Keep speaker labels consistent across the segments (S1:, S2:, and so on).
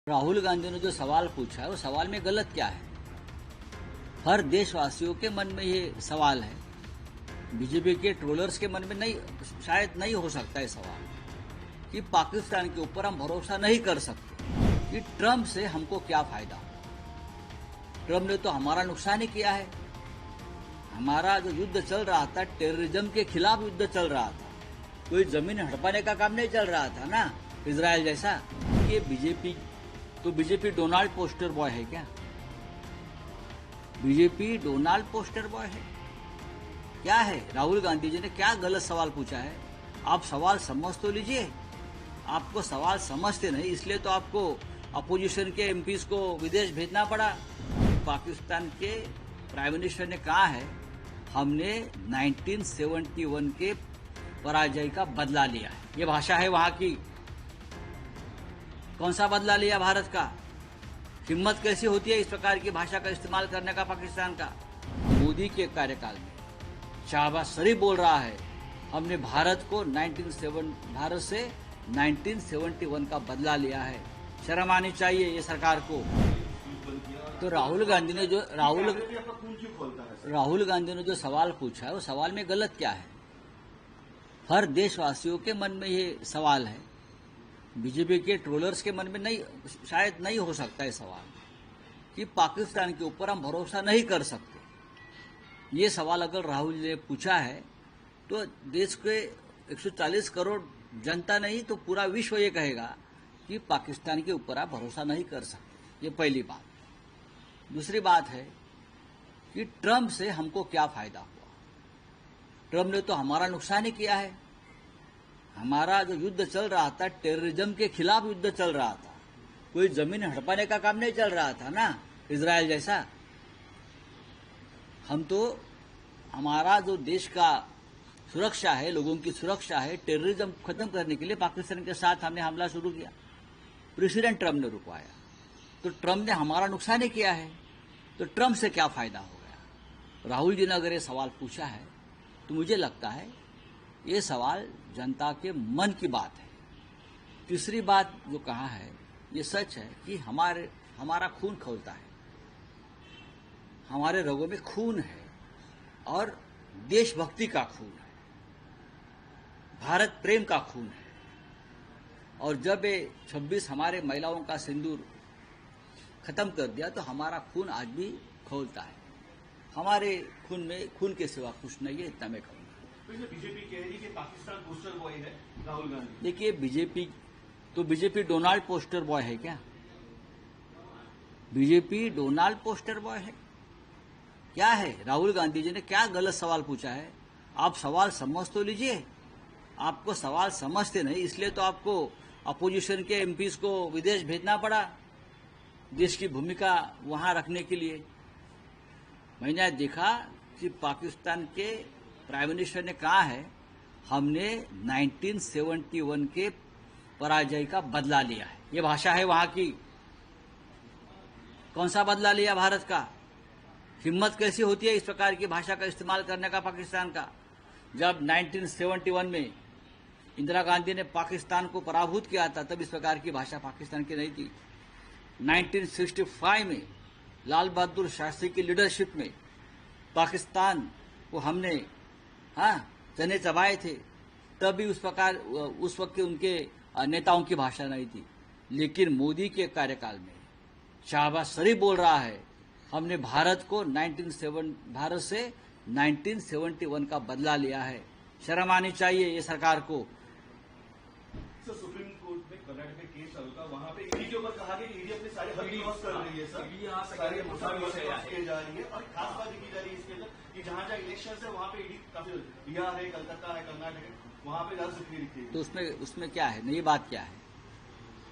S1: राहुल गांधी ने जो सवाल पूछा है वो सवाल में गलत क्या है। हर देशवासियों के मन में ये सवाल है, बीजेपी के ट्रोलर्स के मन में नहीं, शायद नहीं हो सकता है सवाल कि पाकिस्तान के ऊपर हम भरोसा नहीं कर सकते कि ट्रंप से हमको क्या फायदा। ट्रंप ने तो हमारा नुकसान ही किया है। हमारा जो युद्ध चल रहा था, टेररिज्म के खिलाफ युद्ध चल रहा था, कोई जमीन हड़पाने का काम नहीं चल रहा था ना, इजराइल जैसा। ये बीजेपी डोनाल्ड पोस्टर बॉय है क्या? बीजेपी डोनाल्ड पोस्टर बॉय है क्या है? राहुल गांधी जी ने क्या गलत सवाल पूछा है? आप सवाल समझ तो लीजिए। आपको सवाल समझते नहीं, इसलिए तो आपको अपोजिशन के एमपीज को विदेश भेजना पड़ा। पाकिस्तान के प्राइम मिनिस्टर ने कहा है, हमने 1971 के पराजय का बदला लिया है। ये भाषा है वहां की। कौन सा बदला लिया भारत का? हिम्मत कैसी होती है इस प्रकार की भाषा का इस्तेमाल करने का पाकिस्तान का? मोदी के कार्यकाल में शहबाज शरीफ बोल रहा है, हमने भारत से 1971 का बदला लिया है। शर्म आनी चाहिए ये सरकार को। तो राहुल गांधी ने जो सवाल पूछा है वो सवाल में गलत क्या है? हर देशवासियों के मन में ये सवाल है, बीजेपी के ट्रोलर्स के मन में नहीं, शायद नहीं हो सकता है सवाल कि पाकिस्तान के ऊपर हम भरोसा नहीं कर सकते। ये सवाल अगर राहुल जी ने पूछा है तो देश के 140 करोड़ जनता नहीं तो पूरा विश्व ये कहेगा कि पाकिस्तान के ऊपर आप भरोसा नहीं कर सकते। ये पहली बात। दूसरी बात है कि ट्रंप से हमको क्या फायदा हुआ। ट्रंप ने तो हमारा नुकसान ही किया है। हमारा जो युद्ध चल रहा था, टेररिज्म के खिलाफ युद्ध चल रहा था, कोई जमीन हड़पाने का काम नहीं चल रहा था ना, इजराइल जैसा। हमारा जो देश का सुरक्षा है, लोगों की सुरक्षा है, टेररिज्म खत्म करने के लिए पाकिस्तान के साथ हमने हमला शुरू किया। प्रेसिडेंट ट्रंप ने रुकवाया, तो ट्रंप ने हमारा नुकसान ही किया है। तो ट्रंप से क्या फायदा हो गया? राहुल जी ने अगर ये सवाल पूछा है तो मुझे लगता है ये सवाल जनता के मन की बात है। तीसरी बात जो कहा है ये सच है कि हमारा खून खौलता है, हमारे रगों में खून है और देशभक्ति का खून है, भारत प्रेम का खून है। और जब ये 26 हमारे महिलाओं का सिंदूर खत्म कर दिया तो हमारा खून आज भी खौलता है। हमारे खून में खून के सिवा कुछ नहीं है, इतना मैं कहूँगा।
S2: बीजेपी कह रही है कि पाकिस्तान पोस्टर बॉय है राहुल गांधी।
S1: देखिए, बीजेपी डोनाल्ड पोस्टर बॉय है क्या? बीजेपी डोनाल्ड पोस्टर बॉय है क्या है? राहुल गांधी जी ने क्या गलत सवाल पूछा है? आप सवाल समझ तो लीजिए। आपको सवाल समझते नहीं, इसलिए तो आपको अपोजिशन के एमपीज को विदेश भेजना पड़ा देश की भूमिका वहां रखने के लिए। मैंने देखा कि पाकिस्तान के प्राइम मिनिस्टर ने कहा है, हमने 1971 के पराजय का बदला लिया है। ये भाषा है वहां की। कौन सा बदला लिया भारत का? हिम्मत कैसी होती है इस प्रकार की भाषा का इस्तेमाल करने का पाकिस्तान का? जब 1971 में इंदिरा गांधी ने पाकिस्तान को पराभूत किया था तब इस प्रकार की भाषा पाकिस्तान की नहीं थी। 1965 में लाल बहादुर शास्त्री की लीडरशिप में पाकिस्तान को हमने चने चबाए थे, तब भी उस वक्त के उनके नेताओं की भाषा नहीं थी। लेकिन मोदी के कार्यकाल में शहबाज शरीफ बोल रहा है, हमने भारत से 1971 का बदला लिया है। शर्म आनी चाहिए ये सरकार को।
S2: सुप्रीम कोर्ट में कर्नाटक में केस चालू था, वहां पे ईडी के ऊपर कहा गया कि ईडी अपने सारे हद क्रॉस कर रही है। सर, सारे की जा रही है और खास बात की जा रही है इसके अंदर कि जहां जहां इलेक्शन है वहां पे ईडी काफी, बिहार है, कलकत्ता है, कर्नाटक है, वहां पे ज्यादा सक्रिय दिखती है।
S1: तो उसमें क्या है? नई बात क्या है?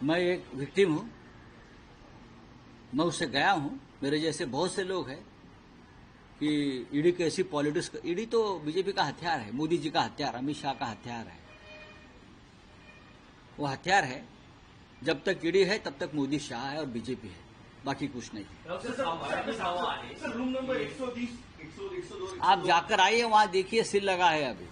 S1: मैं एक विक्टिम हूं, मैं उससे गया हूं। मेरे जैसे बहुत से लोग हैं कि ईडी कैसी पॉलिटिक्स। ईडी तो बीजेपी का हथियार है, मोदी जी का हथियार, अमित शाह का हथियार है। वो हथियार है। जब तक ईडी है तब तक मोदी शाह है और बीजेपी है, बाकी कुछ नहीं।
S2: रूम नंबर 130, 102
S1: आप जाकर आइए, वहां देखिए, सील लगा है अभी।